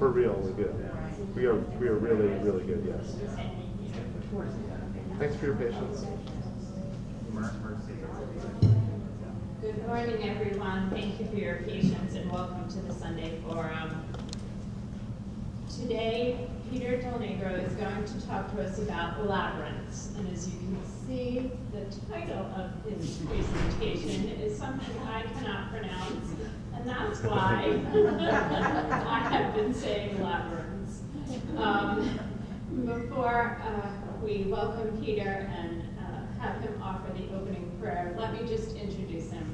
for real good. We are really, really good, yes. Thanks for your patience. Good morning, everyone. Thank you for your patience and welcome to the Sunday Forum. Today, Peter Del Nagro is going to talk to us about labyrinths. And as you can see, the title of his presentation is something I cannot pronounce, and that's why I have been saying labyrinths. Before we welcome Peter and have him offer the opening prayer, let me just introduce him.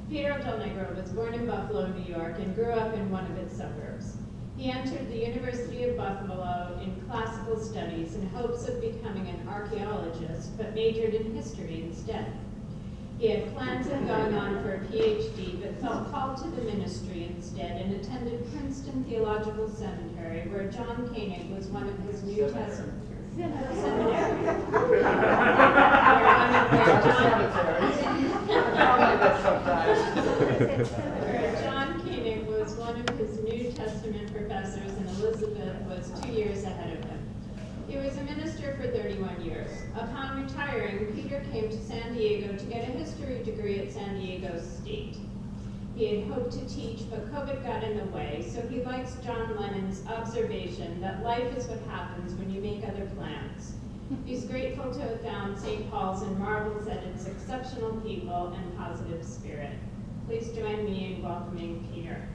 Peter Del Nagro was born in Buffalo, New York, and grew up in one of its suburbs. He entered the University of Buffalo in classical studies in hopes of becoming an archaeologist, but majored in history instead. He had plans of going on for a PhD, but felt called to the ministry instead and attended Princeton Theological Seminary, where John Koenig was one of his New Testament John Koenig was one of his New Testament professors, and Elizabeth was 2 years ahead of him. He was a minister for 31 years. Upon retiring, Peter came to San Diego to get a history degree at San Diego State. He had hoped to teach, but COVID got in the way, so he likes John Lennon's observation that life is what happens when you make other plans. He's grateful to have found St. Paul's and marvels at its exceptional people and positive spirit. Please join me in welcoming Peter.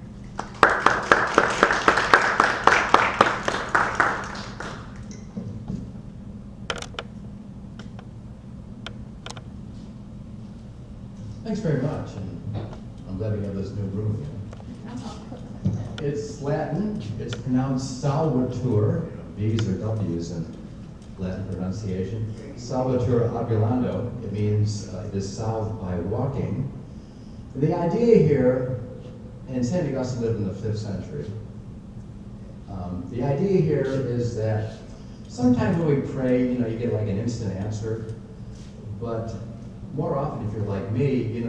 Thanks very much, and I'm glad we have this new room here. It's Latin. It's pronounced Solvitur, V's or W's in Latin pronunciation. Solvitur ambulando. It means it is solved by walking. The idea here, and St. Augustine lived in the 5th century. The idea here is that sometimes when we pray, you get like an instant answer, but more often, if you're like me,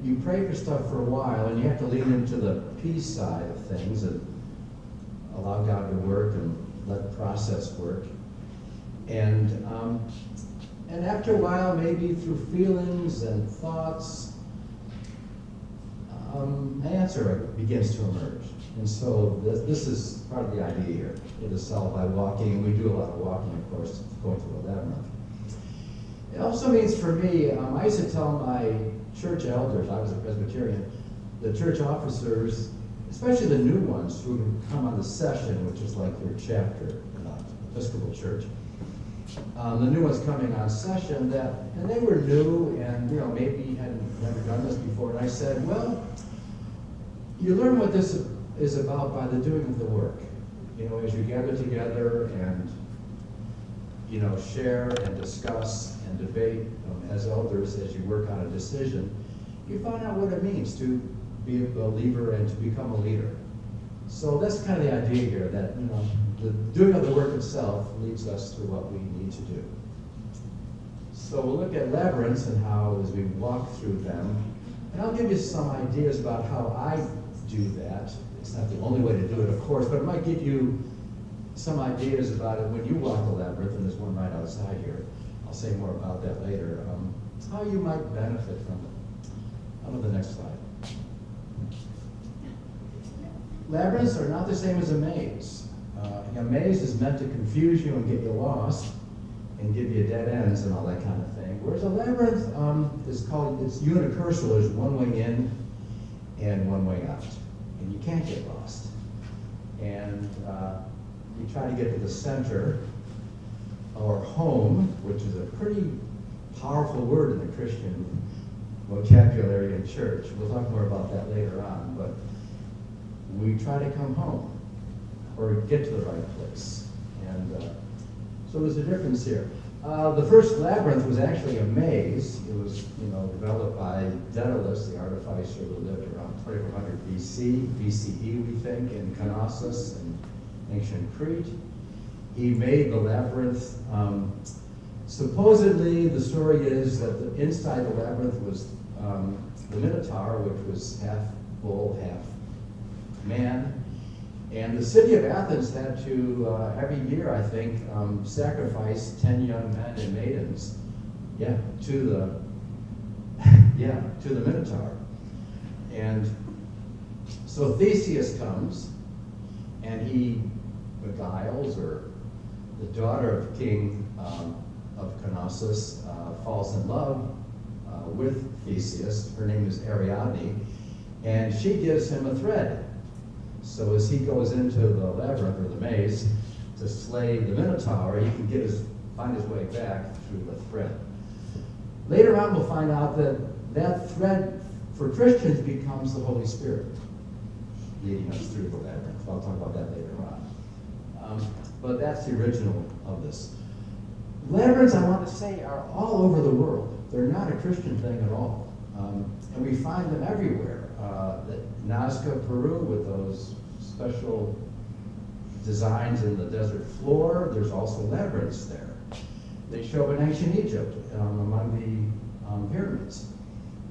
you pray for stuff for a while, and you have to lean into the peace side of things and allow God to work and let the process work. And after a while, maybe through feelings and thoughts, an answer begins to emerge. And so this is part of the idea here. It is solved by walking, and we do a lot of walking, of course, going through a labyrinth. It also means for me, I used to tell my church elders, I was a Presbyterian, the church officers, especially the new ones who come on the session, which is like your chapter, Episcopal Church, the new ones coming on session, and they were new and maybe hadn't never done this before, and I said, well, you learn what this is about by the doing of the work. As you gather together and share and discuss and debate as elders, as you work on a decision, you find out what it means to be a believer and to become a leader. So that's kind of the idea here, that the doing of the work itself leads us to what we need to do. So we'll look at labyrinths and how, as we walk through them, and I'll give you some ideas about how I do that. It's not the only way to do it, of course, but it might give you some ideas about it when you walk the labyrinth, and there's one right outside here. I'll say more about that later. How you might benefit from it. On to the next slide. Labyrinths are not the same as a maze. A maze is meant to confuse you and get you lost and give you dead ends and all that kind of thing. Whereas a labyrinth it's unicursal. There's one way in and one way out. And you can't get lost. And you try to get to the center, or home, which is a pretty powerful word in the Christian vocabulary in church. We'll talk more about that later on, but we try to come home or get to the right place. And so there's a difference here. The first labyrinth was actually a maze. It was developed by Daedalus, the artificer who lived around 2400 BCE, we think, in Knossos in ancient Crete. He made the labyrinth. Supposedly, the story is that inside the labyrinth was the Minotaur, which was half bull, half man, And the city of Athens had to, every year, I think, sacrifice 10 young men and maidens, to the Minotaur. And so Theseus comes, and he beguiles, or the daughter of King of Knossos falls in love with Theseus. Her name is Ariadne, and she gives him a thread. So as he goes into the labyrinth, or the maze, to slay the Minotaur, he can find his way back through the thread. Later on, we'll find out that that thread for Christians becomes the Holy Spirit, leading us through the labyrinth. I'll talk about that later on. But that's the original of this. Labyrinths, I want to say, are all over the world. They're not a Christian thing at all. And we find them everywhere. Nazca, Peru, with those special designs in the desert floor. There's also labyrinths there. They show up in ancient Egypt among the pyramids.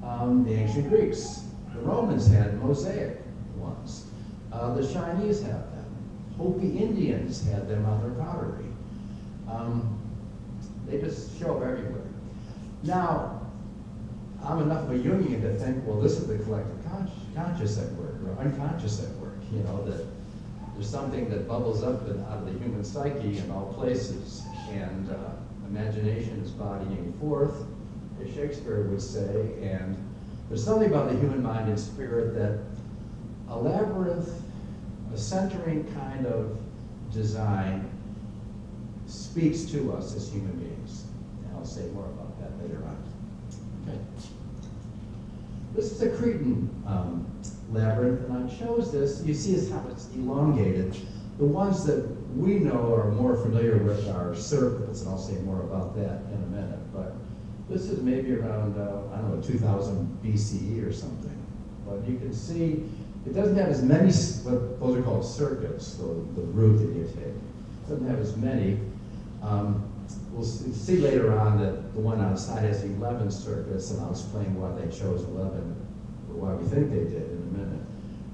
The ancient Greeks. The Romans had mosaic ones. The Chinese have them. Hopi Indians had them on their pottery. They just show up everywhere. Now, I'm enough of a Jungian to think, well, this is the collective conscious at work, or unconscious at work, that there's something that bubbles up out of the human psyche in all places, and imagination is bodying forth, as Shakespeare would say, and there's something about the human mind and spirit that a labyrinth, a centering kind of design, speaks to us as human beings. And I'll say more about that later on. Okay. This is a Cretan labyrinth, and I chose this. You see how it's elongated. The ones that we know are more familiar with are circles, and I'll say more about that in a minute. But this is maybe around, I don't know, 2000 BCE or something. But you can see it doesn't have as many, what those are called circuits, the route that you take. It doesn't have as many. We'll see later on that the one outside has 11 circuits, and I'll explain why they chose 11, or why we think they did in a minute.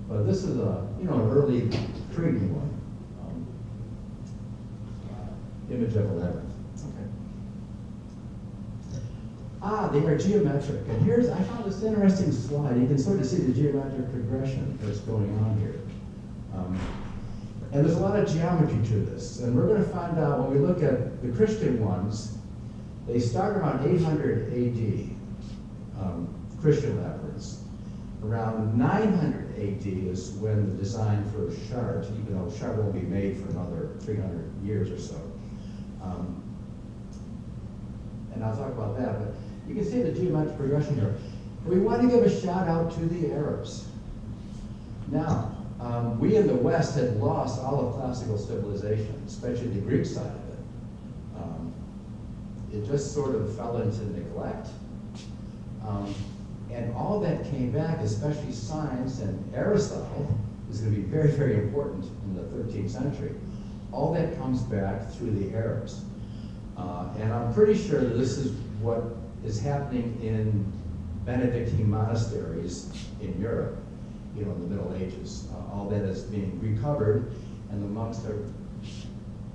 But this is an early Cretan one, image of a labyrinth. Okay. They are geometric, and I found this interesting slide. You can sort of see the geometric progression that's going on here. And there's a lot of geometry to this. And we're going to find out when we look at the Christian ones, they start around 800 AD, Christian labyrinths. Around 900 AD is when the design for Chartes, even though Chartes won't be made for another 300 years or so. And I'll talk about that, but you can see the geometric progression here. We want to give a shout out to the Arabs. Now, we in the West had lost all of classical civilization, especially the Greek side of it. It just sort of fell into neglect. And all that came back, especially science, and Aristotle is going to be very, very important in the 13th century. All that comes back through the Arabs. And I'm pretty sure that this is what is happening in Benedictine monasteries in Europe, in the Middle Ages. All that is being recovered, and the monks are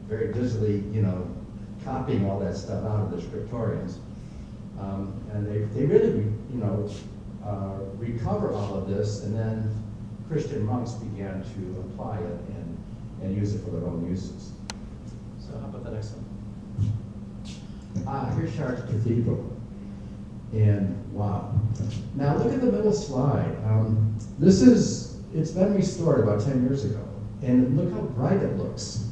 very busily, copying all that stuff out of the scriptorians. And they really, recover all of this, and then Christian monks began to apply it and use it for their own uses. So how about the next one? Here's Chartes Cathedral. And wow. Now look at the middle slide. It's been restored about 10 years ago. And look how bright it looks.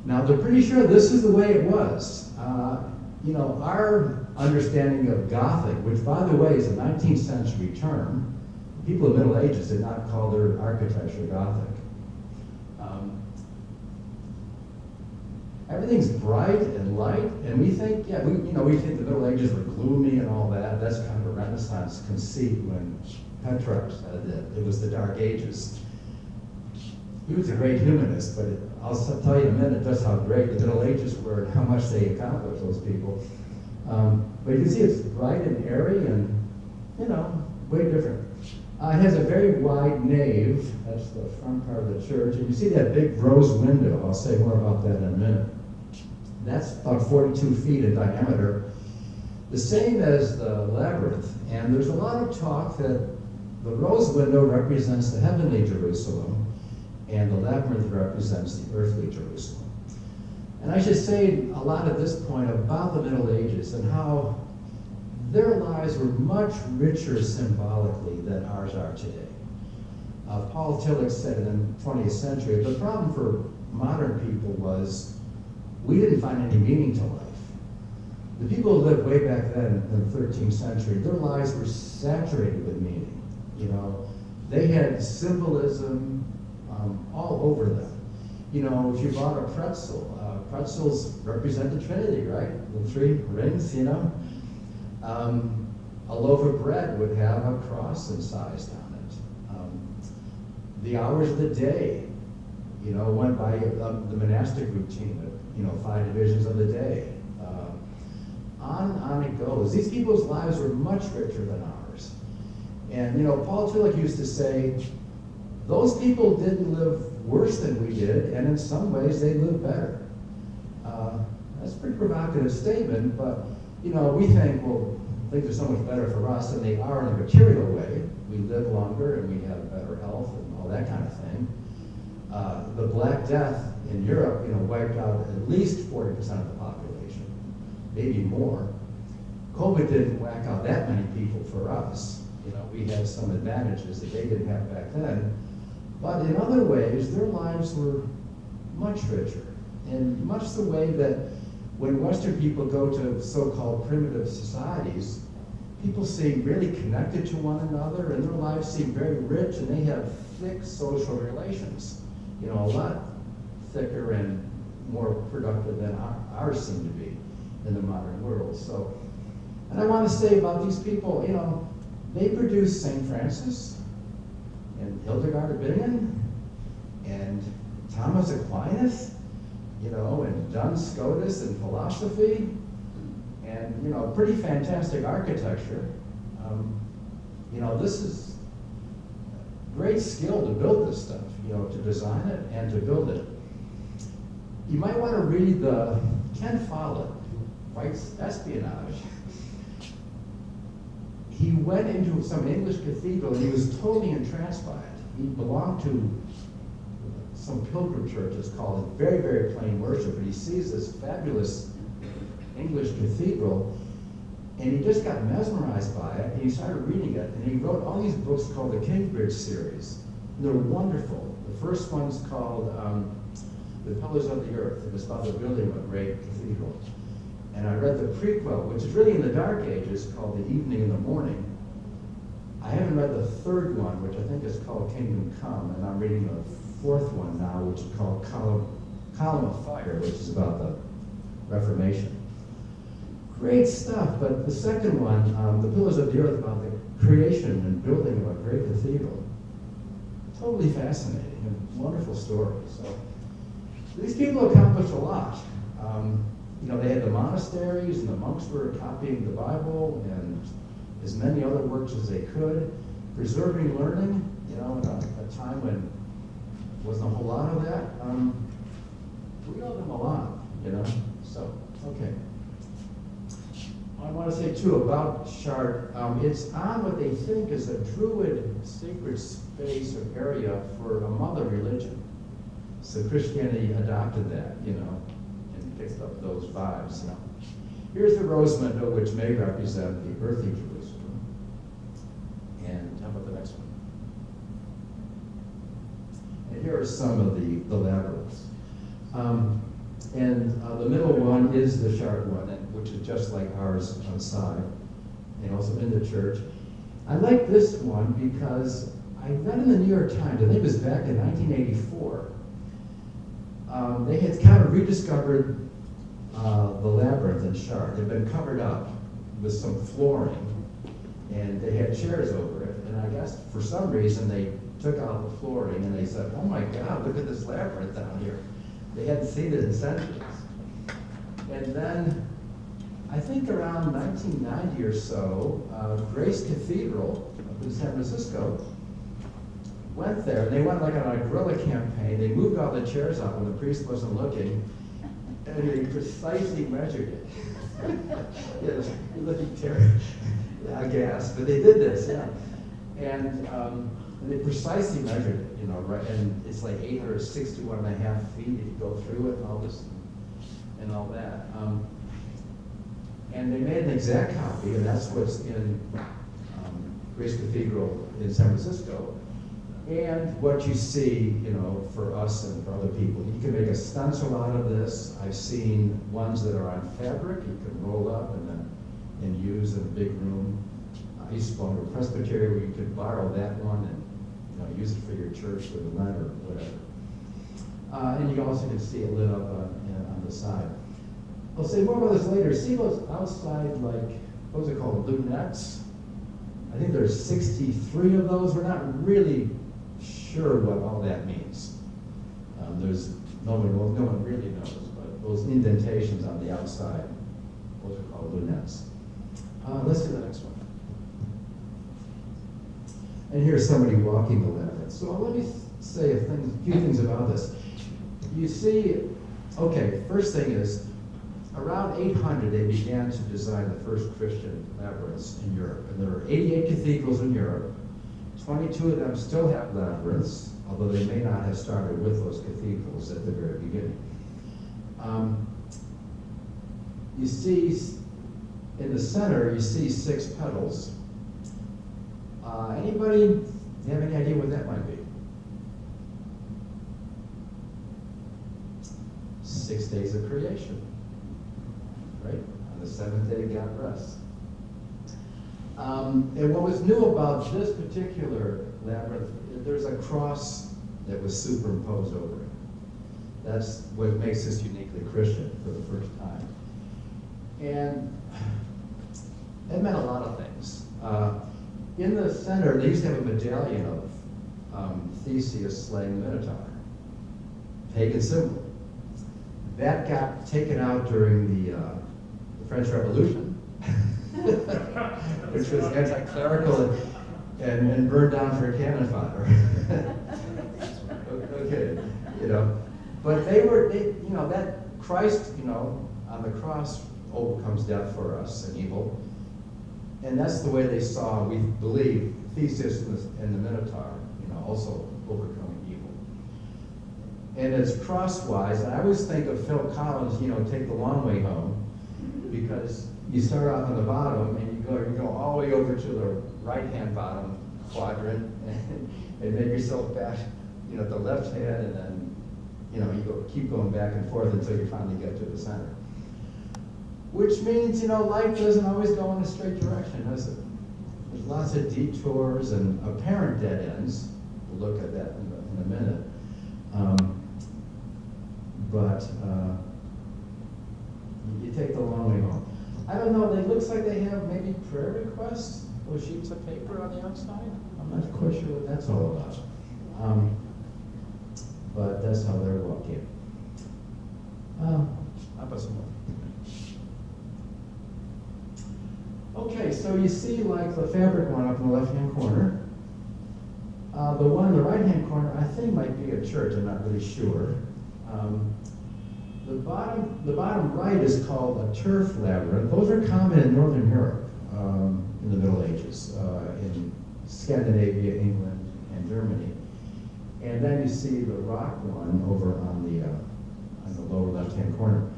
Now they're pretty sure this is the way it was. Our understanding of Gothic, which by the way is a 19th century term, people in the Middle Ages did not call their architecture Gothic. Everything's bright and light, and we think, we think the Middle Ages were gloomy and all that. That's kind of a Renaissance conceit when Petrarch said that it was the Dark Ages. He was a great humanist, but I'll tell you in a minute just how great the Middle Ages were and how much they accomplished, those people. But you can see it's bright and airy and, way different. It has a very wide nave. That's the front part of the church. And you see that big rose window. I'll say more about that in a minute. That's about 42 feet in diameter, the same as the labyrinth. And there's a lot of talk that the rose window represents the heavenly Jerusalem, and the labyrinth represents the earthly Jerusalem. And I should say a lot at this point about the Middle Ages and how their lives were much richer symbolically than ours are today. Paul Tillich said in the 20th century, the problem for modern people was we didn't find any meaning to life. The people who lived way back then in the 13th century, their lives were saturated with meaning. You know, they had symbolism all over them. You know, if you bought a pretzel, pretzels represent the Trinity, right? The three rings, you know. A loaf of bread would have a cross incised on it. The hours of the day, you know, went by the monastic routine of, you know, 5 divisions of the day. On it goes. These people's lives were much richer than ours. And, you know, Paul Tillich used to say, those people didn't live worse than we did, and in some ways they lived better. That's a pretty provocative statement, but, you know, we think, well, things are so much better for us than they are in a material way. We live longer and we have better health and all that kind of thing. The Black Death in Europe, you know, wiped out at least 40% of the population, maybe more. COVID didn't whack out that many people for us. You know, we had some advantages that they didn't have back then. But in other ways, their lives were much richer, in much the way that when Western people go to so-called primitive societies, people seem really connected to one another, and their lives seem very rich, and they have thick social relations. You know, a lot thicker and more productive than ours seem to be in the modern world. So, and I want to say about these people, you know, they produced St. Francis and Hildegard of Bingen and Thomas Aquinas, you know, and Duns Scotus in philosophy, and, you know, pretty fantastic architecture. You know, this is great skill to build this stuff, you know, to design it and to build it. You might want to read the Ken Follett, who writes espionage. He went into some English cathedral and he was totally entranced by it. He belonged to some pilgrim churches called it very, very plain worship, and he sees this fabulous English cathedral, and he just got mesmerized by it, and he started reading it, and he wrote all these books called the Kingsbridge series. And they're wonderful. The first one's called The Pillars of the Earth, and it's about the building of a great cathedral. And I read the prequel, which is really in the Dark Ages, called The Evening and the Morning. I haven't read the third one, which I think is called Kingdom Come, and I'm reading the fourth one now, which is called Column of Fire, which is about the Reformation. Great stuff, but the second one, The Pillars of the Earth, about the creation and building of a great cathedral. Totally fascinating and wonderful story. So these people accomplished a lot. You know, they had the monasteries, and the monks were copying the Bible and as many other works as they could, preserving learning, you know, in a time when there wasn't a whole lot of that. We owe them a lot, you know, so, okay. I want to say, too, about Chartres. It's on what they think is a Druid sacred space or area for a mother religion. So Christianity adopted that, you know, and picked up those vibes. You know. Here's the rose window, which may represent the earthly Jerusalem. And how about the next one? And here are some of the labyrinths. The middle one is the Chartres one, which is just like ours outside, and also in the church. I like this one because I read in the New York Times, I think it was back in 1984, they had kind of rediscovered the labyrinth in Chartres. It had been covered up with some flooring, and they had chairs over it, and I guess for some reason they took out the flooring and they said, oh my God, look at this labyrinth down here. They hadn't seen it in centuries. And then, I think around 1990 or so, Grace Cathedral in San Francisco went there, and they went like on a guerrilla campaign. They moved all the chairs up when the priest wasn't looking, and they precisely measured it. Yes, you're looking terrible, aghast, but they did this, yeah. And they precisely measured it, you know, right, and it's like 861.5 feet if you go through it and all this and all that. And they made an exact copy, and that's what's in Chartes Cathedral in San Francisco. And what you see, you know, for us and for other people, you can make a stencil out of this. I've seen ones that are on fabric you can roll up and use in a big room. I used to belong to a presbytery where you could borrow that one and, you know, use it for your church with a Lent or whatever. And you also can see it lit up on the side. I'll say more about this later. See those outside, like, those are called lunettes? I think there's 63 of those. We're not really sure what all that means. No one really knows, but those indentations on the outside, those are called lunettes. Let's do the next one. And here's somebody walking the labyrinth. So let me say a few things about this. You see, okay, first thing is, around 800 they began to design the first Christian labyrinths in Europe. And there are 88 cathedrals in Europe. 22 of them still have labyrinths, although they may not have started with those cathedrals at the very beginning. You see, in the center, you see 6 petals. Anybody have any idea what that might be? 6 days of creation, right? On the 7th day, God rests. And what was new about this particular labyrinth, there's a cross that was superimposed over it. That's what makes this uniquely Christian for the first time. And it meant a lot of things. In the center, they used to have a medallion of Theseus slaying the Minotaur, pagan symbol. That got taken out during the French Revolution, which was anti-clerical and burned down for cannon fodder. Okay, you know, but you know, that Christ, you know, on the cross overcomes death for us and evil. And that's the way they saw, we believe, Theseus and the Minotaur, you know, also overcoming evil. And it's crosswise, and I always think of Phil Collins, you know, Take the Long Way Home, because you start off on the bottom and you go all the way over to the right-hand bottom quadrant and make yourself back, you know, the left hand, and then, you know, you keep going back and forth until you finally get to the center. Which means, you know, life doesn't always go in a straight direction, does it? There's lots of detours and apparent dead ends. We'll look at that in a minute. You take the long way home. I don't know, it looks like they have maybe prayer requests or sheets of paper on the outside. I'm not quite sure what that's all about. But that's how they're walking. How about some more? Okay, so you see like the fabric one up in the left-hand corner. The one in the right-hand corner, I think might be a church, I'm not really sure. The bottom right is called a turf labyrinth. Those are common in Northern Europe in the Middle Ages, in Scandinavia, England, and Germany. And then you see the rock one over on the lower left-hand corner.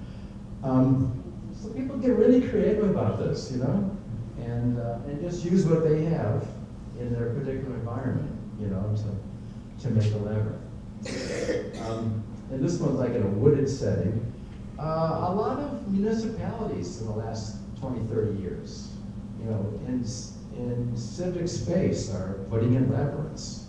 So people get really creative about this, you know, and just use what they have in their particular environment, you know, to make a labyrinth. And this one's like in a wooded setting. A lot of municipalities in the last 20, 30 years, you know, in civic space are putting in labyrinths.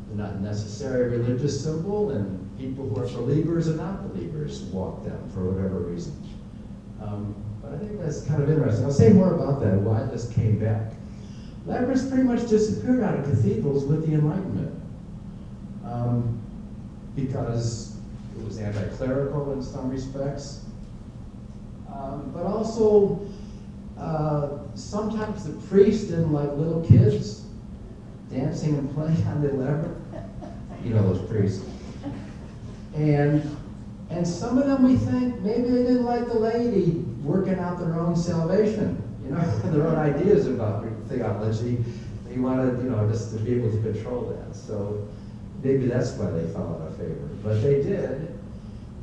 They're not necessarily a religious symbol, and people who are believers and not believers walk them for whatever reason. But I think that's kind of interesting. I'll say more about that, why this came back. Labyrinths pretty much disappeared out of cathedrals with the Enlightenment. Because it was anti-clerical in some respects. But also, sometimes the priest didn't like little kids. dancing and playing on the labyrinth. You know those priests. And some of them we think maybe they didn't like the lady working out their own salvation, you know, their own ideas about theology. They wanted, you know, just to be able to control that. So maybe that's why they fell out of favor. But they did,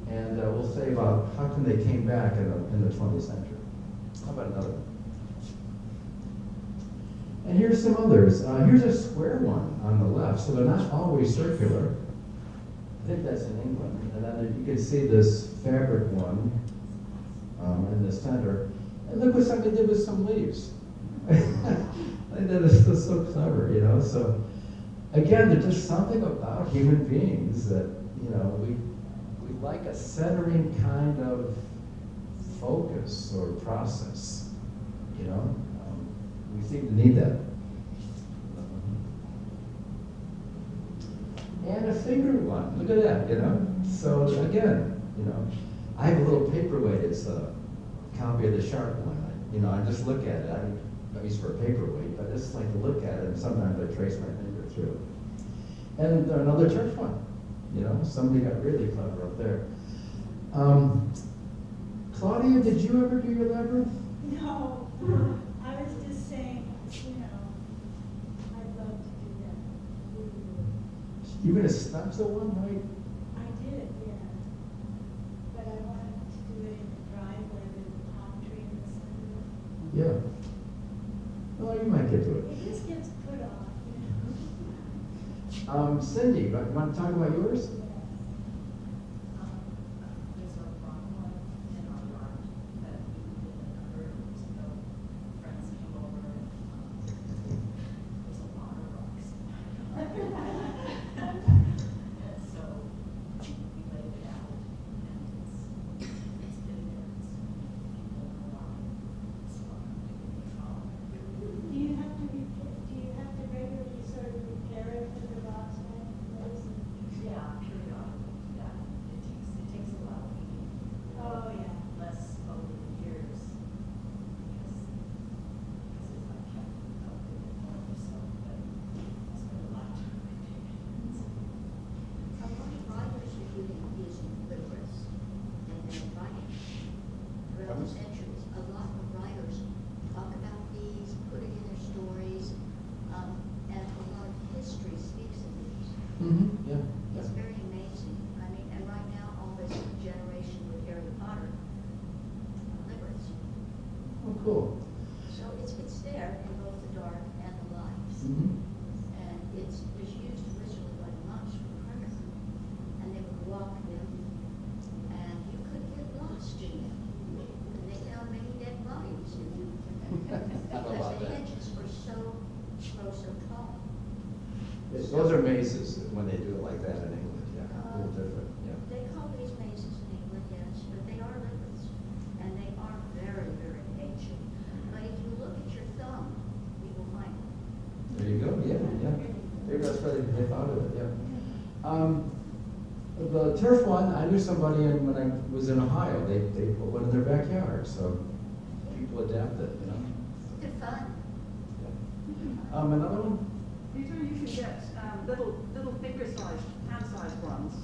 and we'll say about how come they came back in the 20th century. How about another one? And here's some others. Here's a square one on the left, so they're not always circular. I think that's in England. And then you can see this fabric one in the center. And look what somebody did with some leaves. I think that is so clever, you know. So again, there's just something about human beings that, you know, we like a centering kind of focus or process, you know. We seem to need that. And a fingered one. Look at that, you know. So again, you know, I have a little paperweight. It's a copy of the Chartes one. You know, I just look at it. I use for a paperweight, but I just like to look at it, and sometimes I trace my finger through it. And another turf one. You know, somebody got really clever up there. Claudia, did you ever do your labyrinth? No, I was just saying, you know, I'd love to do that. You were going to stencil one, right? I did, yeah. But I wanted to do it in the driveway with a palm tree in the center. Yeah. Well, you might get to it. It just gets put off, you know. Cindy, want to talk about yours? There's a rock one in our yard that we did a number of years ago. Friends came over and there's a lot of rocks. And so we laid it out and it's been there. It's people in a lot. It's fun. Do you have to regularly sort of repair it for the rocks, right? Yeah, periodically, yeah. It takes a while. Oh, yeah. Less over the years because it's not kept up with it more so, but I spend a lot of time with it. A lot of writers are using labyrinths in their writing. Throughout the centuries, a lot of writers talk about these, put it in their stories, and a lot of history speaks of these. Mm-hmm. Yeah. It's very amazing. I mean, and right now, all this generation with Harry Potter, labyrinths. Oh, cool. So it's there in both the dark and the light. Mm-hmm. And it's used originally by monks for prayer. And they would walk them, and you could get lost in them. And they found many dead bodies in them. I don't know about Because the that. hedges were so tall. Those are mazes when they do it like that in England. Yeah, a little different. Yeah. They call these mazes in England, yes, but they are labyrinths. And they are very, very ancient. But if you look at your thumb, you will find them. There you go. Yeah, yeah. Maybe that's where they thought of it. Yeah. The turf one, I knew somebody when I was in Ohio. They put one in their backyard, so people adapt it. You know. Good fun. Yeah. Another one. Peter, you can get little finger-sized, hand-sized ones,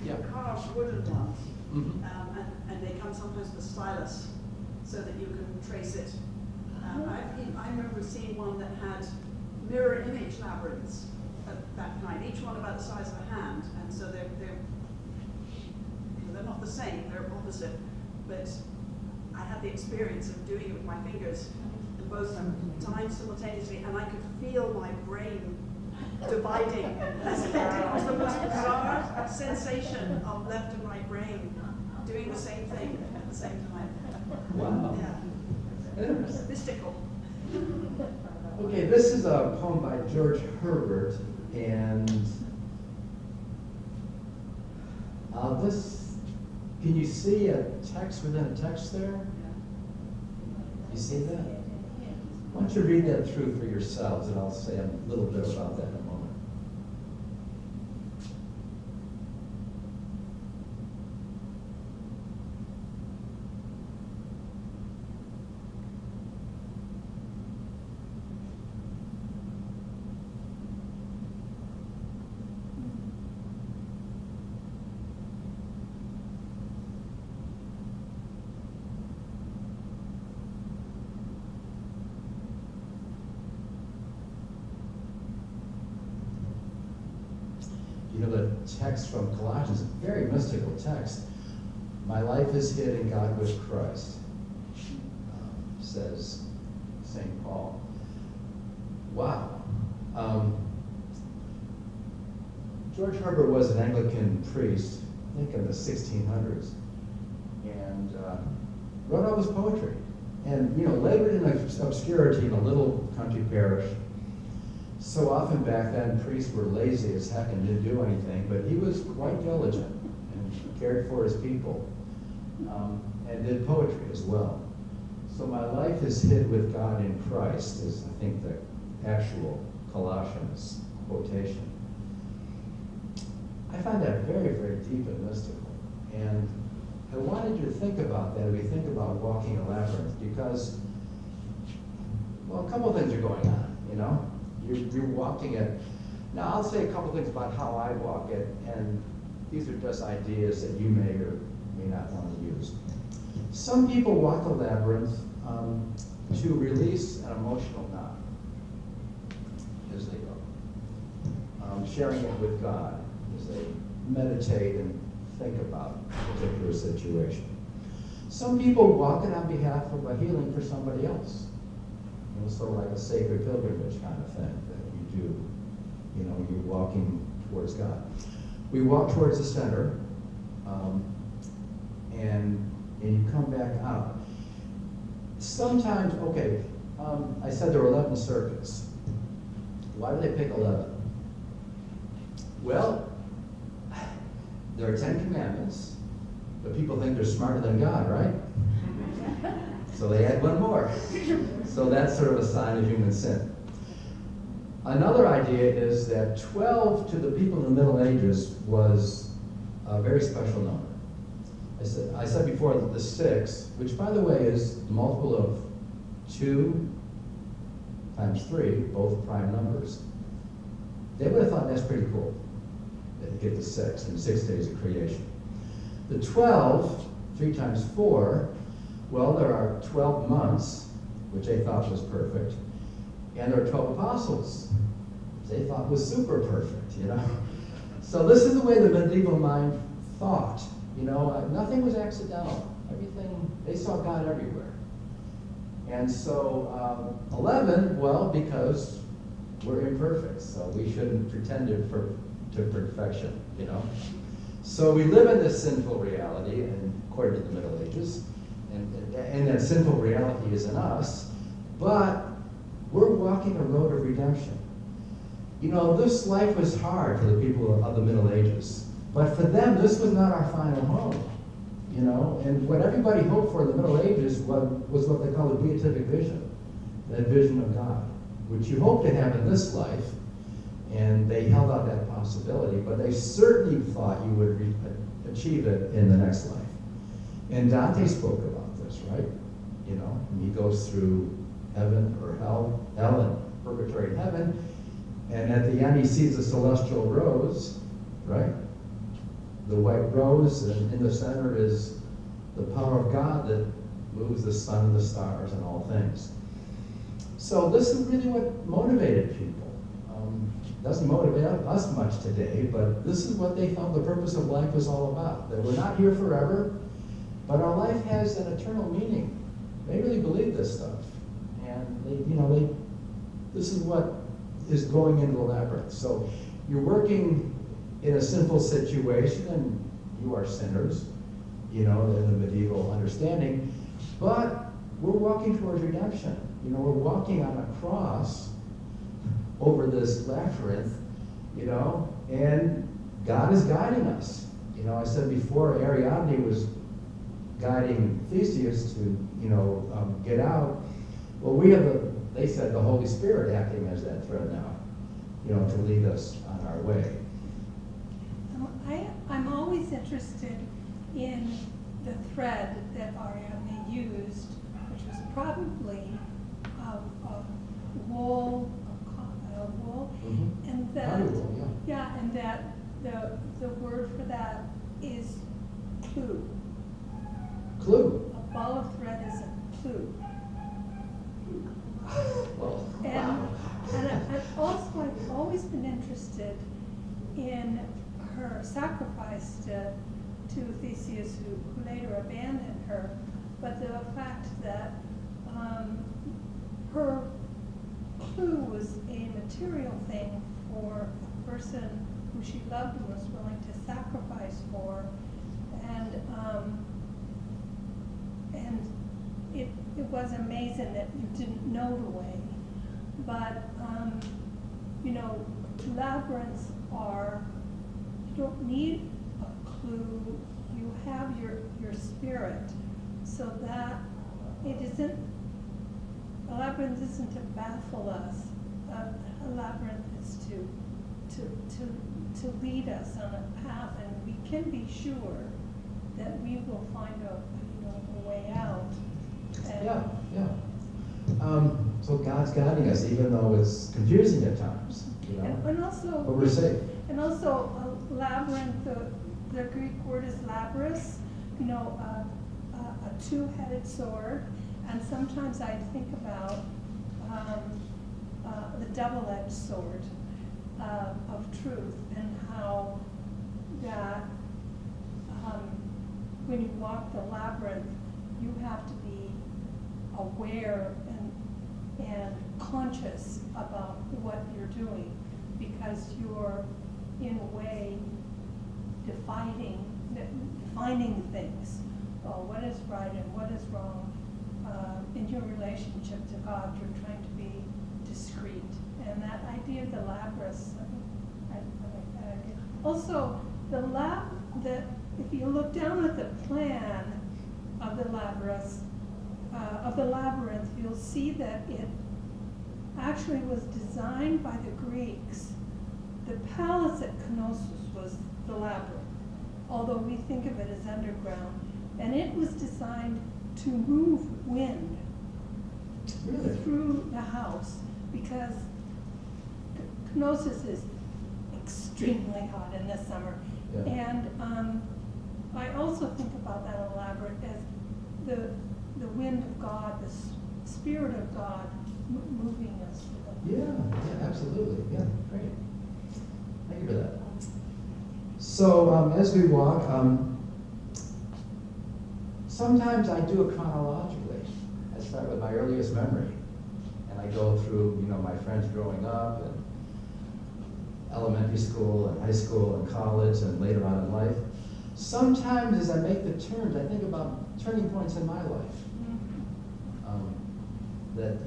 Yeah. carved wooden ones, Mm-hmm. and they come sometimes with a stylus so that you can trace it. I remember seeing one that had mirror image labyrinths of that kind, each one about the size of a hand, and so they're not the same, they're opposite, but I had the experience of doing it with my fingers in both times simultaneously, and I could feel my brain dividing. It was the most bizarre sensation of left and right brain doing the same thing at the same time. Wow. Yeah. Interesting. Mystical. Okay, this is a poem by George Herbert, and can you see a text within a text there? You see that? Why don't you read that through for yourselves, and I'll say a little bit about that in a moment. text from Colossians, a very mystical text. My life is hid in God with Christ, says St. Paul. Wow. George Herbert was an Anglican priest, I think in the 1600s, and wrote all his poetry. And, you know, labored in obscurity in a little country parish. So often back then, priests were lazy as heck and didn't do anything, but he was quite diligent and cared for his people, and did poetry as well. So my life is hid with God in Christ is, I think, the actual Colossians quotation. I find that very, very deep and mystical. And I wanted you to think about that as we think about walking a labyrinth, because, well, a couple things are going on, you know? You're walking it. Now, I'll say a couple things about how I walk it, and these are just ideas that you may or may not want to use. Some people walk the labyrinth to release an emotional knot as they go, sharing it with God as they meditate and think about a particular situation. Some people walk it on behalf of a healing for somebody else. You know, sort of like a sacred pilgrimage kind of thing that you do. You know, you're walking towards God. We walk towards the center, and you come back out. Sometimes, okay, I said there were 11 circuits. Why do they pick 11? Well, there are 10 commandments, but people think they're smarter than God, right? So they add one more. So that's sort of a sign of human sin. Another idea is that 12 to the people in the Middle Ages was a very special number. I said before that the 6, which by the way is the multiple of 2 times 3, both prime numbers, they would have thought that's pretty cool. They'd get the 6 in 6 days of creation. The 12, 3 times 4, well, there are 12 months, which they thought was perfect, and there are 12 apostles, which they thought was super perfect, you know? So this is the way the medieval mind thought, you know? Nothing was accidental. Everything, they saw God everywhere. And so 11, well, because we're imperfect, so we shouldn't pretend to perfection, you know? So we live in this sinful reality, and according to the Middle Ages, and that sinful reality is in us, but we're walking a road of redemption. You know, this life was hard for the people of the Middle Ages, but for them, this was not our final home, you know? And what everybody hoped for in the Middle Ages was what they call a beatific vision, that vision of God, which you hope to have in this life, and they held out that possibility, but they certainly thought you would achieve it in the next life. And Dante spoke about this, right? You know, and he goes through heaven or hell and purgatory and heaven, and at the end he sees the celestial rose, right? The white rose, and in the center is the power of God that moves the sun and the stars and all things. So this is really what motivated people. Doesn't motivate us much today, but this is what they thought the purpose of life was all about. That we're not here forever, but our life has an eternal meaning. They really believe this stuff. And this is what is going into the labyrinth. So you're working in a sinful situation, and you are sinners, you know, in the medieval understanding, but we're walking towards redemption. You know, we're walking on a cross over this labyrinth, you know, and God is guiding us. You know, I said before, Ariadne was guiding Theseus to, you know, get out. Well, we have they said the Holy Spirit acting as that thread now, you know, to lead us on our way. I'm always interested in the thread that Ariadne used, which was probably wool, Mm-hmm. and that Wool, yeah, and that the word for that is clue. Clue. A ball of thread is a clue. Well, And wow. I've always been interested in her sacrifice to Theseus, who later abandoned her, but the fact that her clue was a material thing for a person who she loved and was willing to sacrifice for, and it was amazing that you didn't know the way, but you know, labyrinths are, you don't need a clue, you have your spirit, so that it isn't, a labyrinth isn't to baffle us, a labyrinth is to lead us on a path, and we can be sure that we will find a way out. And so God's guiding us, even though it's confusing at times, you know. And also, but we're safe. And also, a labyrinth. The Greek word is labyrinth. You know, a two-headed sword. And sometimes I think about the double-edged sword of truth, and how that when you walk the labyrinth, you have to be aware and conscious about what you're doing, because you're in a way defining things. What is right and what is wrong. In your relationship to God, you're trying to be discreet. And that idea of the labyrinth, I like that idea. Also, if you look down at the plan of the labyrinth, you'll see that it actually was designed by the Greeks. The palace at Knossos was the labyrinth, although we think of it as underground. And it was designed to move wind through the house, because Knossos is extremely hot in the summer. Yeah. And I also think about that labyrinth as the wind of God, the Spirit of God moving us. Yeah, absolutely. Yeah, great. Thank you for that. So as we walk, sometimes I do it chronologically. I start with my earliest memory, and I go through, you know, my friends growing up, and elementary school, and high school, and college, and later on in life. Sometimes as I make the turns, I think about turning points in my life that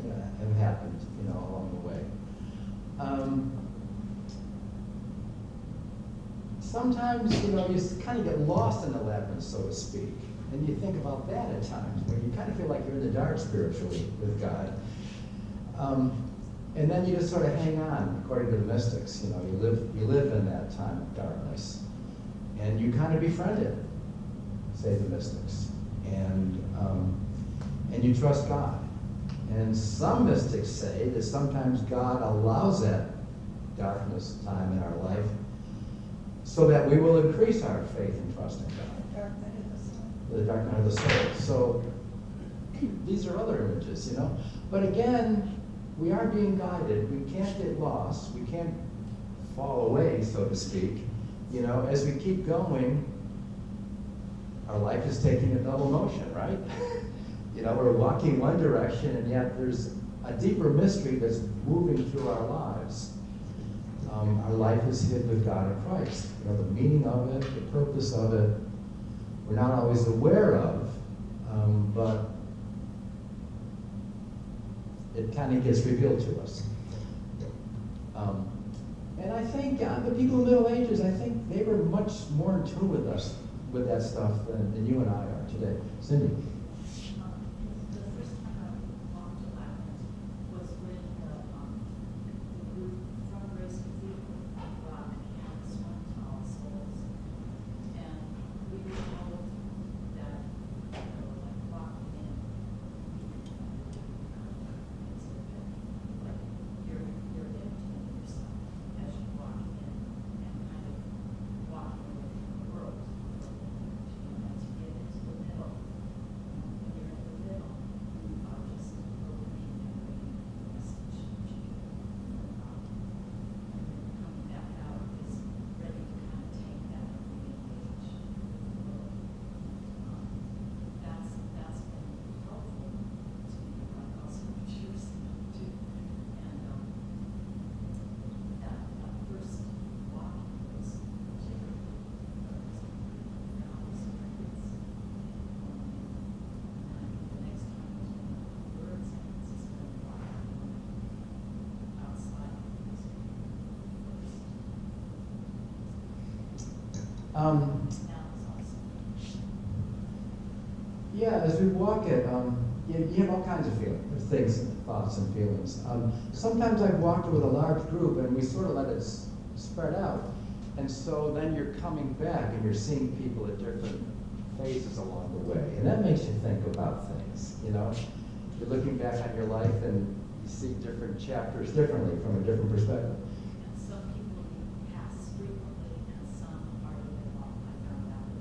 have happened, along the way. Sometimes, you kind of get lost in the labyrinth, so to speak. And you think about that at times, when you kind of feel like you're in the dark spiritually with God. And then you just sort of hang on, according to the mystics. You live in that time of darkness. And you kind of befriend it, say the mystics. And you trust God. And some mystics say that sometimes God allows that darkness time in our life so that we will increase our faith and trust in God. The dark night of the soul. So these are other images, But again, we are being guided. We can't get lost. We can't fall away, so to speak. As we keep going, our life is taking a double motion, right? We're walking one direction, and yet there's a deeper mystery that's moving through our lives. Our life is hid with God in Christ. The meaning of it, the purpose of it, we're not always aware of, but it kind of gets revealed to us. And I think the people in the Middle Ages, I think they were much more in tune with us, with that stuff, than you and I are today. Cindy? The first time I walked a labyrinth was when the group from Chartes Cathedral brought Hans one tall souls. And we were told that, like walking in, it's a bit like you're emptying yourself as you walk in, and kind of walking away from the world, to get into the middle. Um, yeah, as we walk it, you have all kinds of feelings, things, thoughts and feelings. Sometimes I've walked with a large group and we sort of let it spread out. And so then you're coming back and you're seeing people at different phases along the way. And that makes you think about things, you know? You're looking back on your life and you see different chapters differently from a different perspective. And some people you pass frequently, and some are a bit off. I found out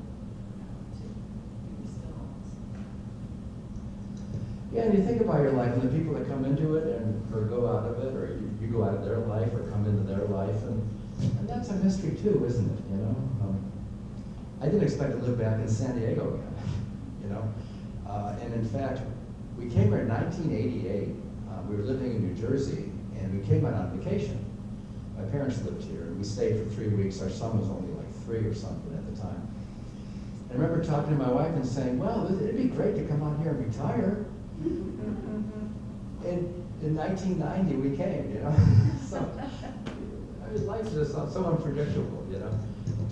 too. You still almost. Yeah, and you think about your life and the people that come into it and or go out of it, or you go out of their life or come into their life, and that's a mystery too, isn't it? You know, I didn't expect to live back in San Diego again. You know, and in fact, we came here in 1988. We were living in New Jersey, and we came out on vacation. My parents lived here, and we stayed for 3 weeks. Our son was only like 3 or something at the time. I remember talking to my wife and saying, "Well, it'd be great to come out here and retire." In 1990, we came, you know. So, I mean, life is just so unpredictable, you know.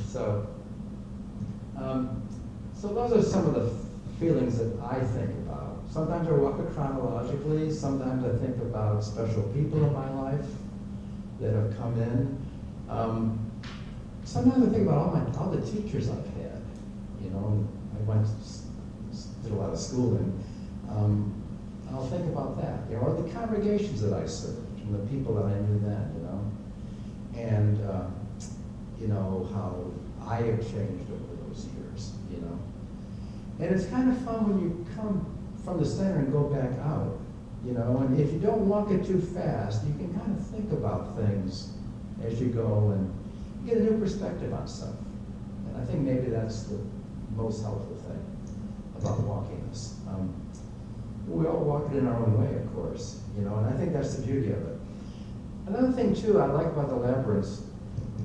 So, so those are some of the feelings that I think about. Sometimes I walk it chronologically. Sometimes I think about special people in my life that have come in. Sometimes I think about all the teachers I've had. You know, I did a lot of schooling. I'll think about that, you know, or the congregations that I served and the people that I knew then, you know, and you know how I have changed over those years, you know, and it's kind of fun when you come from the center and go back out, you know, and if you don't walk it too fast, you can kind of think about things as you go and get a new perspective on stuff, and I think maybe that's the most helpful thing about walking this. We all walk it in our own way, of course, you know, and I think that's the beauty of it. Another thing, too, I like about the labyrinths,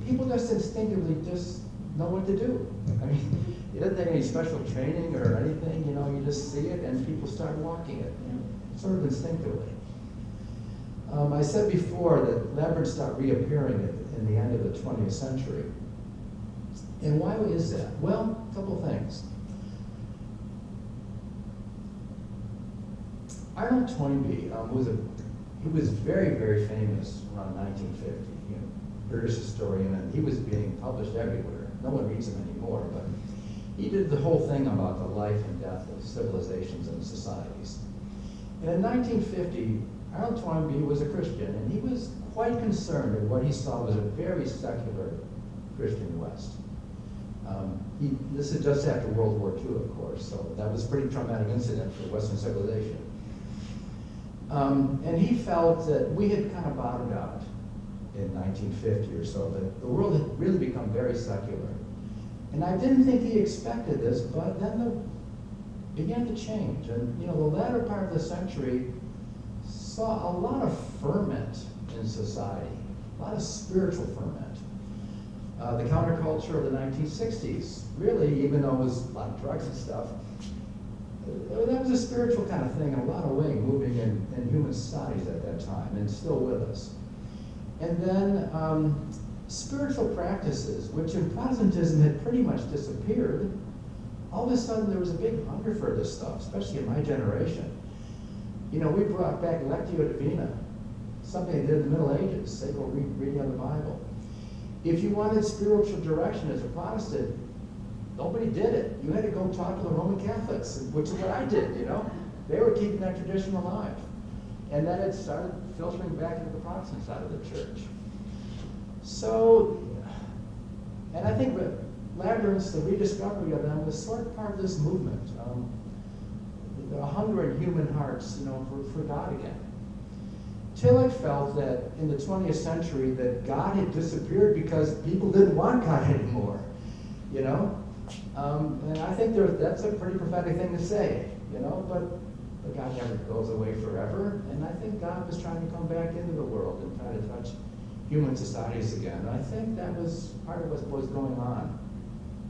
people just instinctively just know what to do. I mean, it doesn't take any special training or anything, you know, you just see it and people start walking it, you know, sort of instinctively. I said before that labyrinths start reappearing in the end of the 20th century. And why is that? Well, a couple things. Arnold Toynbee he was very, very famous around 1950. You know, British historian, and he was being published everywhere. No one reads him anymore, but he did the whole thing about the life and death of civilizations and societies. And in 1950, Arnold Toynbee was a Christian, and he was quite concerned at what he saw was a very secular Christian West. This is just after World War II, of course, so that was a pretty traumatic incident for Western civilization. And he felt that we had kind of bottomed out in 1950 or so, that the world had really become very secular. And I didn't think he expected this, but then it began to change. And you know, the latter part of the century saw a lot of ferment in society, a lot of spiritual ferment. The counterculture of the 1960s, really, even though it was a lot of drugs and stuff, that was a spiritual kind of thing in a lot of ways, moving in human societies at that time, and still with us. And then spiritual practices, which in Protestantism had pretty much disappeared, all of a sudden there was a big hunger for this stuff, especially in my generation. You know, we brought back Lectio Divina, something they did in the Middle Ages, sacred reading of the Bible. If you wanted spiritual direction as a Protestant, nobody did it. You had to go talk to the Roman Catholics, which is what I did, you know. They were keeping that tradition alive. And then it started filtering back into the Protestant side of the church. So, and I think that labyrinths, the rediscovery of them, was sort of part of this movement. The hunger in human hearts, you know, for God again. Till it felt that in the 20th century that God had disappeared because people didn't want God anymore, you know? And I think that's a pretty prophetic thing to say, you know, but God never goes away forever. And I think God was trying to come back into the world and try to touch human societies again. And I think that was part of what was going on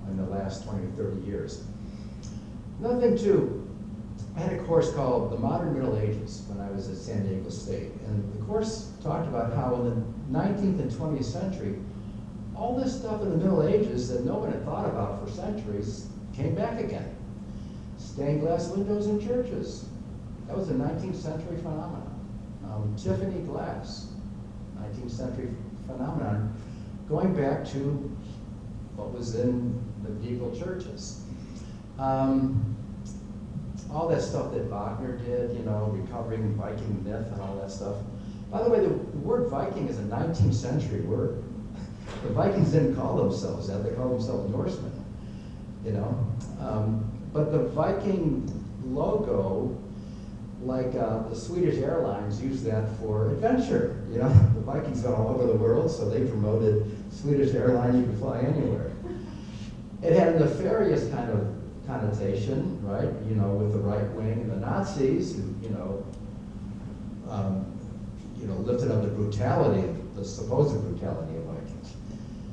in the last 20 or 30 years. Another thing, too, I had a course called The Modern Middle Ages when I was at San Diego State. And the course talked about how in the 19th and 20th century, all this stuff in the Middle Ages that no one had thought about for centuries came back again. Stained glass windows in churches. That was a 19th century phenomenon. Tiffany glass, 19th century phenomenon, going back to what was in the medieval churches. All that stuff that Wagner did, you know, recovering Viking myth and all that stuff. By the way, the word Viking is a 19th century word. The Vikings didn't call themselves that, they called themselves Norsemen, you know. But the Viking logo, like the Swedish Airlines used that for adventure, you know. The Vikings went all over the world, so they promoted Swedish Airlines, you could fly anywhere. It had a nefarious kind of connotation, right? You know, with the right wing and the Nazis, who, lifted up the brutality, the supposed brutality of Vikings.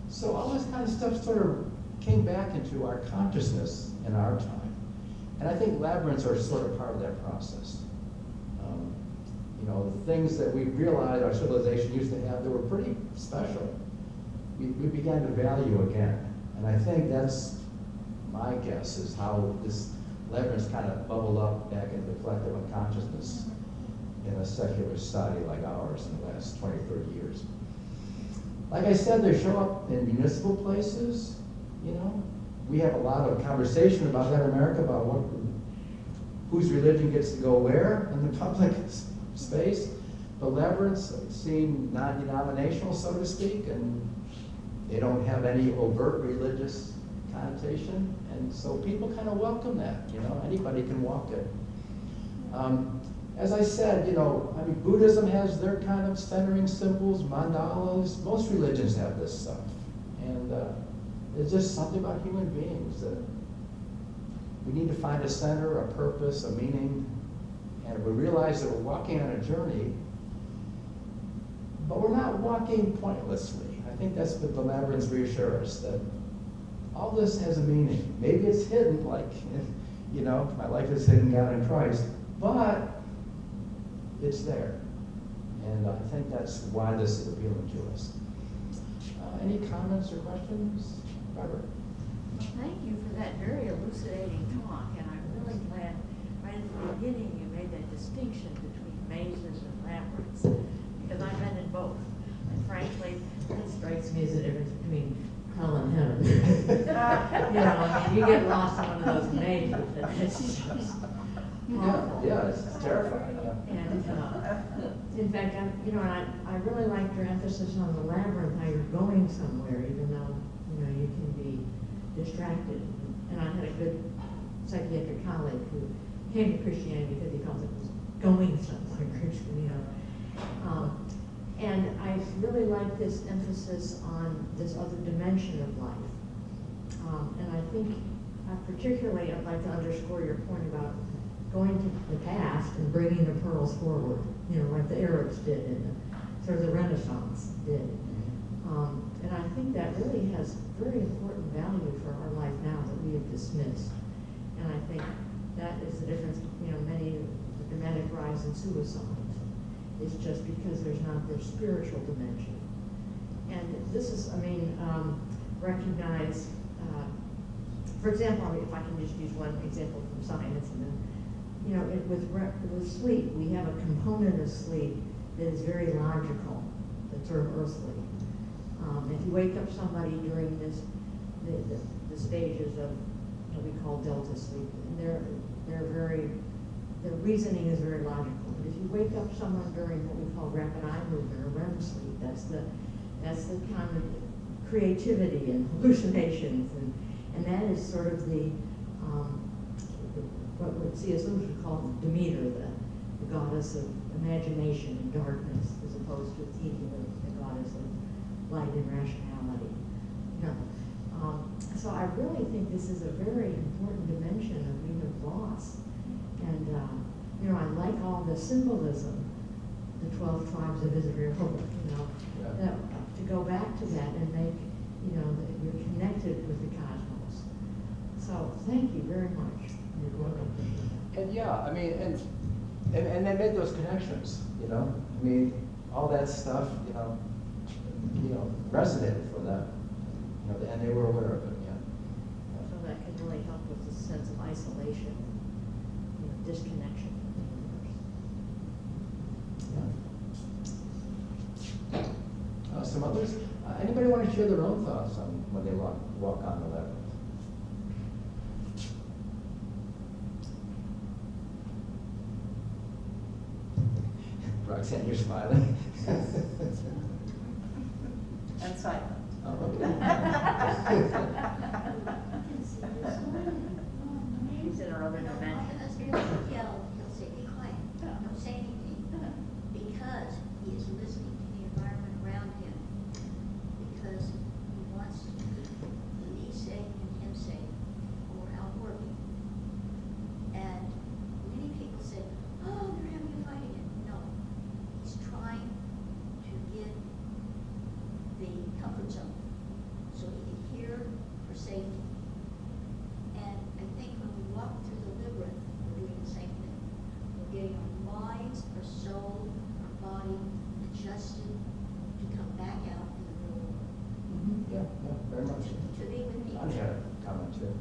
So all this kind of stuff sort of came back into our consciousness in our time. And I think labyrinths are sort of part of that process. The things that we realized our civilization used to have that were pretty special, we began to value again. And I think that's my guess is how this labyrinth kind of bubbled up back into the collective unconsciousness in a secular society like ours in the last 20, 30 years. Like I said, they show up in municipal places, you know. We have a lot of conversation about that in America, about whose religion gets to go where in the public space. The labyrinths seem non-denominational, so to speak, and they don't have any overt religious connotation, and so people kind of welcome that, you know. Anybody can walk it. As I said, Buddhism has their kind of centering symbols, mandalas. Most religions have this stuff. And it's just something about human beings that we need to find a center, a purpose, a meaning, and we realize that we're walking on a journey, but we're not walking pointlessly. I think that's what the labyrinths reassure us, that all this has a meaning. Maybe it's hidden, like, my life is hidden God in Christ, but it's there. And I think that's why this is appealing to us. Any comments or questions? Robert? Thank you for that very elucidating talk, and I'm really glad right at the beginning you made that distinction between mazes and labyrinths, because I've been in both. And frankly, That strikes me as the difference between hell and heaven. You get lost in one of those mazes, and it's just horrible. Yeah, it's terrifying. And in fact, I really liked your emphasis on the labyrinth, how you're going somewhere, even though you can be distracted. And I had a good psychiatric colleague who came to Christianity because he felt it was going somewhere. And I really like this emphasis on this other dimension of life. And I think particularly I'd like to underscore your point about going to the past and bringing the pearls forward, like the Arabs did and sort of the Renaissance did. And I think that really has very important value for our life now that we have dismissed. And I think that is the difference, many of the dramatic rise in suicide. It's just because there's not this spiritual dimension. And this is, recognize, for example, if I can just use one example from science, and then, with sleep, we have a component of sleep that is very logical, that's sort of earthly. If you wake up somebody during the stages of what we call delta sleep, and their reasoning is very logical. But if you wake up someone during what we call rapid eye movement or REM sleep, that's the kind of creativity and hallucinations, and that is sort of what C.S. Lewis would call Demeter, the goddess of imagination and darkness, as opposed to the goddess of light and rationality. So I really think this is a very important dimension that we have lost. And I like all the symbolism, the 12 tribes of Israel, that, to go back to that and make, that you're connected with the cosmos. So thank you very much. You're welcome. And and they made those connections, all that stuff, resonated for them. and they were aware of it, yeah. So that can really help with the sense of isolation, disconnection from the universe. Yeah. Some others? Anybody want to share their own thoughts on when they walk on the labyrinth? Roxanne, you're smiling. And silent. Oh, okay. She's in her other My dimension. husband will yell, he'll say, be quiet, don't say anything, because he is listening to the environment around him, because he wants to keep me safe and him safe when we're out working. And many people say, oh, they're having a fight again. No, he's trying to get the comfort zone so he can hear for safety. And I think when we walk through the labyrinth, we're doing the same thing. We're getting our minds, our soul, our body adjusted to come back out in the real world. Yeah, very much. To be with me. Connie had a comment too.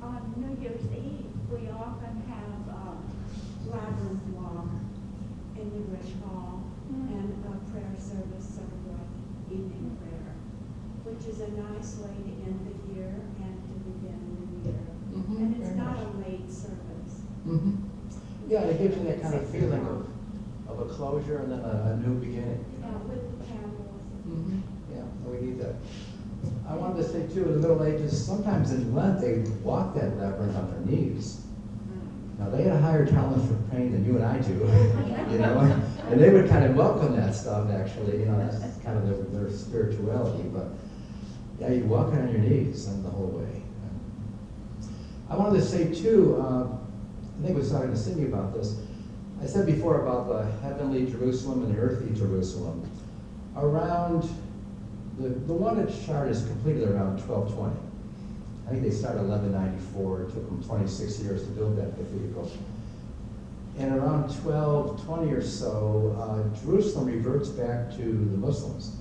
On New Year's Eve, we often have labyrinth walk in the Rich Hall and a prayer service, sort of like evening prayer, which is a nice way to end the year and to begin a new year. And it's very not much. a late service. Yeah, it gives you that kind of feeling of a closure and then a new beginning. With the candles. Yeah, we need that. I wanted to say too, in the Middle Ages, sometimes in Lent, they walked that labyrinth on their knees. Now, they had a higher talent for praying than you and I do, and they would kind of welcome that stuff, actually, that's kind of their spirituality, but yeah, you'd walk on your knees the whole way. I wanted to say too, I think we was talking to Cindy about this. I said before about the heavenly Jerusalem and the earthly Jerusalem. Around, the one at Chartes is completed around 1220. I think they started 1194. It took them 26 years to build that cathedral. And around 1220 or so, Jerusalem reverts back to the Muslims.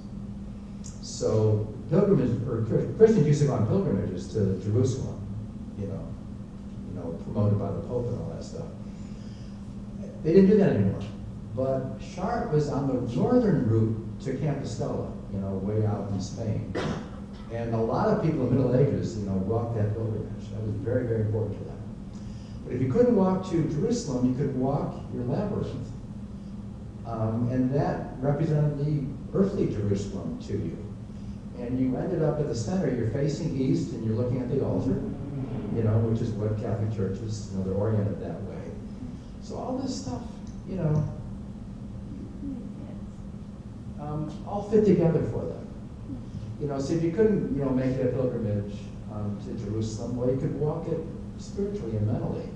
So Christians used to go on pilgrimages to Jerusalem, promoted by the Pope and all that stuff. They didn't do that anymore. But Chartres was on the northern route to Compostela, way out in Spain. And a lot of people in the Middle Ages, walked that pilgrimage. That was very, very important to them. But if you couldn't walk to Jerusalem, you could walk your labyrinth. And that represented the earthly Jerusalem to you. And you ended up at the center, you're facing east and you're looking at the altar, which is what Catholic churches, they're oriented that way. So all this stuff, all fit together for them. So if you couldn't, make that pilgrimage to Jerusalem, well, you could walk it spiritually and mentally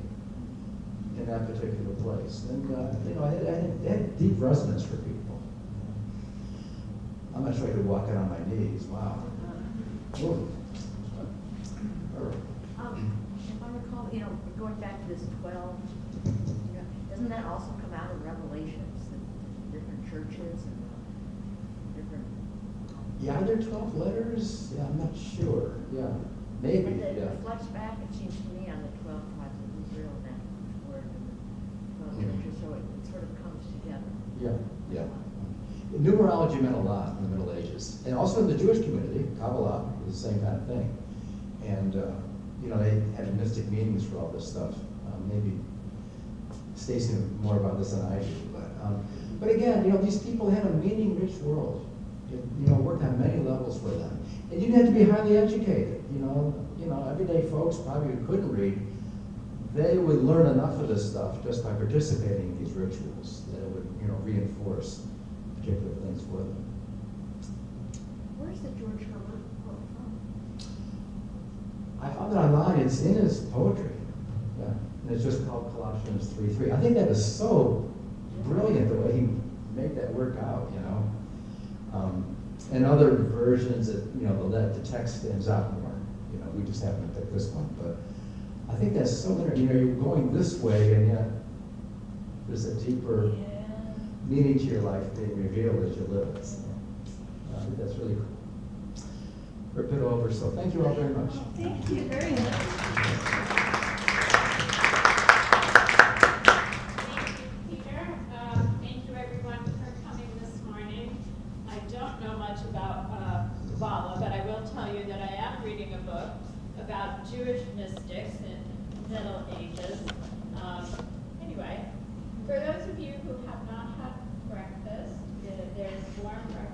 in that particular place. And, it had deep resonance for people. I'm not sure I could walk it on my knees. Wow. Ooh. If I recall, going back to this 12, doesn't that also come out of Revelations, the different churches and different... Yeah, are there 12 letters? Yeah, I'm not sure. Yeah, maybe. And it Yeah. reflects back, it seems to me, on the 12 tribes of Israel and that word and the 12 churches, so it sort of comes together. Yeah. Numerology meant a lot in the Middle Ages, and also in the Jewish community. Kabbalah was the same kind of thing, and they had mystic meanings for all this stuff. Maybe Stacy knows more about this than I do, but again, these people had a meaning-rich world. It worked on many levels for them, and you didn't have to be highly educated. Everyday folks probably who couldn't read, they would learn enough of this stuff just by participating in these rituals that it would, reinforce particular things for them. Where's the George Herbert quote from? I found it online. It's in his poetry. Yeah, and it's just called Colossians 3:3. I think that is so brilliant the way he made that work out. And other versions that the text stands out more. We just happen to pick this one, but I think that's so interesting. You're going this way, and yet there's a deeper meaning to your life being revealed as you live it. So, I think that's really cool. rip it over. So thank you all very much. Thank you very much. Thank you, Peter. Thank you, everyone, for coming this morning. I don't know much about Kabbalah, but I will tell you that I am reading a book about Jewish mystics in the Middle Ages. Anyway, for those of you who have not had breakfast, there's warm breakfast